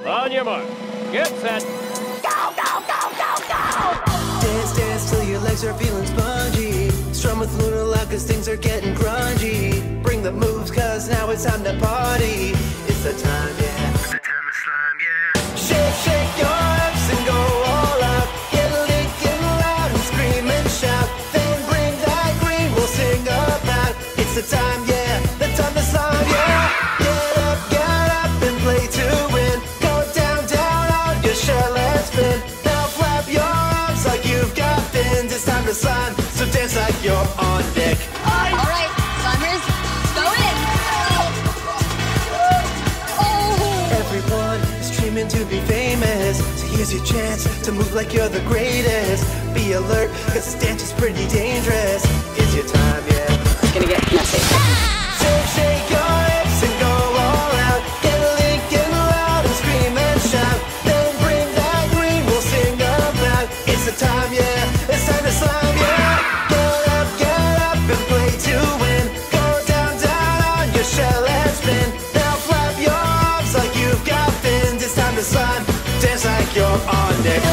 On your mark. Get set. Go, go, go, go, go! Dance, dance till your legs are feeling spongy. Strum with Luna loud cause things are getting grungy. Bring the moves cause now it's time to party. It's the time, yeah. It's the time to slime, yeah. Shake, shake your hips and go all out. Get lit, get loud and scream and shout. Then bring that green, we'll sing about. It's the time, yeah. The time to slime, yeah. Get up and play to win. Go down, down on your shell and spin. Now flap your arms like you've got fins. It's time to slime, so dance like you're on deck. Alright, Slimers, go in! Everyone is dreaming to be famous, so here's your chance to move like you're the greatest. Be alert, cause dance is pretty dangerous. It's your time, yeah. It's gonna get messy. Shake, shake your hips and go all out. Get lit, get loud and scream and shout. Then bring that green, we'll sing about. It's the time, yeah. It's time to slime, yeah. Get up and play to win. Go down, down on your shell and spin. Now flap your arms like you've got fins. It's time to slime, dance like you're on deck.